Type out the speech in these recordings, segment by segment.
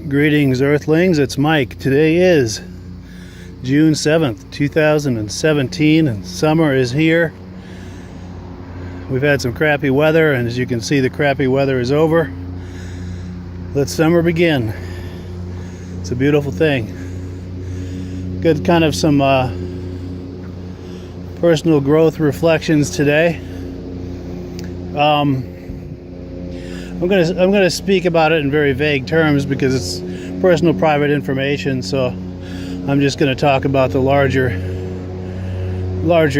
Greetings, Earthlings. It's Mike. Today is June 7th, 2017, and summer is here. We've had some crappy weather, and as you can see, the crappy weather is over. Let summer begin. It's a beautiful thing. Good kind of some personal growth reflections today. I'm gonna speak about it in very vague terms because it's personal, private information. So I'm just gonna talk about the larger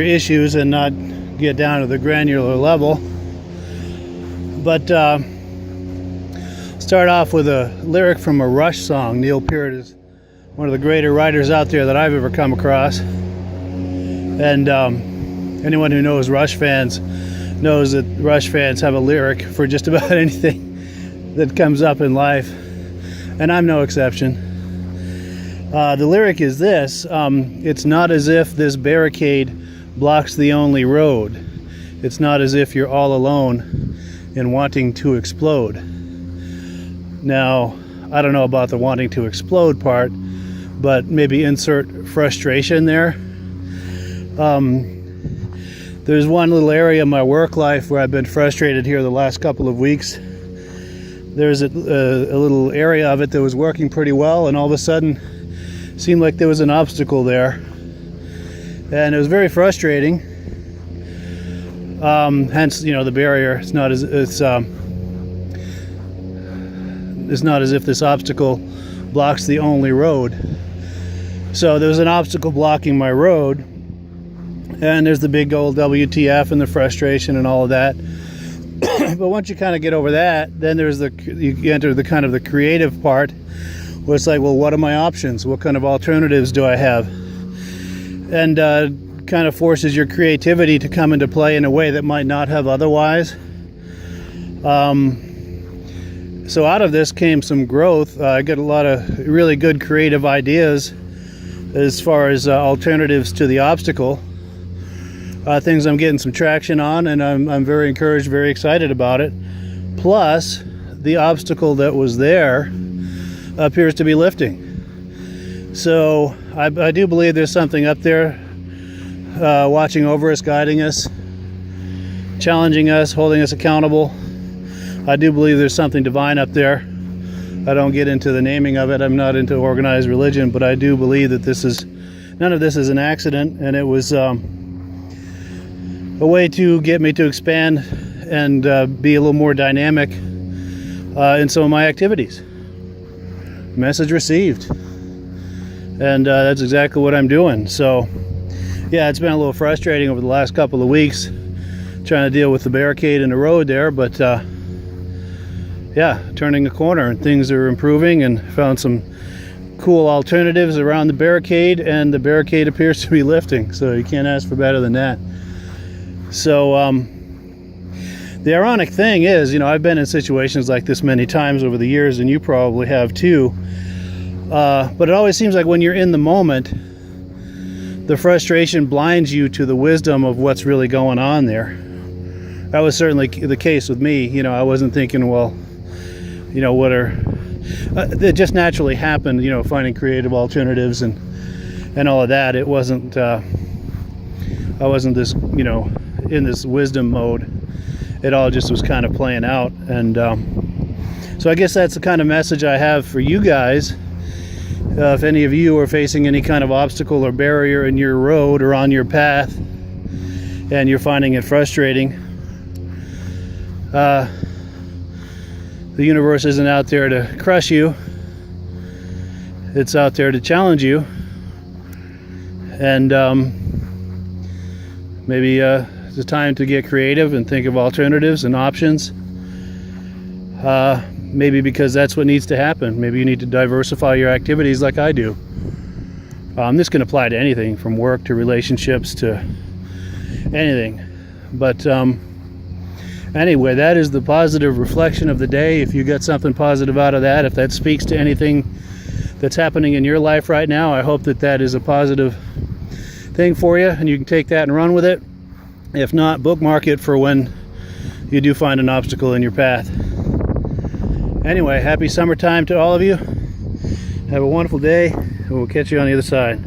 issues and not get down to the granular level. But start off with a lyric from a Rush song. Neil Peart is one of the greater writers out there that I've ever come across. And anyone who knows Rush fans knows that Rush fans have a lyric for just about anything that comes up in life, and I'm no exception. The lyric is this: it's not as if this barricade blocks the only road. It's not as if you're all alone in wanting to explode. Now, I don't know about the wanting to explode part, but maybe insert frustration there. There's one little area of my work life where I've been frustrated here the last couple of weeks. There's a little area of it that was working pretty well, and all of a sudden it seemed like there was an obstacle there, and it was very frustrating. Hence, the barrier. It's not as if this obstacle blocks the only road. So there was an obstacle blocking my road. And there's the big old WTF and the frustration and all of that. But once you kind of get over that, then there's you enter the kind of the creative part where it's like, well, what are my options? What kind of alternatives do I have? And kind of forces your creativity to come into play in a way that might not have otherwise. So out of this came some growth. I got a lot of really good creative ideas as far as alternatives to the obstacle. Things I'm getting some traction on, and I'm very encouraged, very excited about it. Plus, the obstacle that was there appears to be lifting. So I do believe there's something up there watching over us, guiding us, challenging us, holding us accountable. I do believe there's something divine up there. I don't get into the naming of it. I'm not into organized religion, but I do believe that none of this is an accident, and it was a way to get me to expand and be a little more dynamic in some of my activities. Message received. And that's exactly what I'm doing. So, yeah, it's been a little frustrating over the last couple of weeks trying to deal with the barricade in the road there, but yeah, turning a corner and things are improving, and found some cool alternatives around the barricade, and the barricade appears to be lifting, so you can't ask for better than that. So the ironic thing is, I've been in situations like this many times over the years, and you probably have too, but it always seems like when you're in the moment, the frustration blinds you to the wisdom of what's really going on there. That was certainly the case with me. I wasn't thinking, well, what are it just naturally happened, finding creative alternatives and all of that. It wasn't I wasn't this in this wisdom mode. It all just was kind of playing out. And so I guess that's the kind of message I have for you guys. If any of you are facing any kind of obstacle or barrier in your road or on your path, and you're finding it frustrating, the universe isn't out there to crush you. It's out there to challenge you. And maybe it's time to get creative and think of alternatives and options. Maybe because that's what needs to happen. Maybe you need to diversify your activities like I do. This can apply to anything from work to relationships to anything. But anyway, that is the positive reflection of the day. If you get something positive out of that, if that speaks to anything that's happening in your life right now, I hope that is a positive thing for you, and you can take that and run with it. If not, bookmark it for when you do find an obstacle in your path. Anyway, happy summertime to all of you. Have a wonderful day, and we'll catch you on the other side.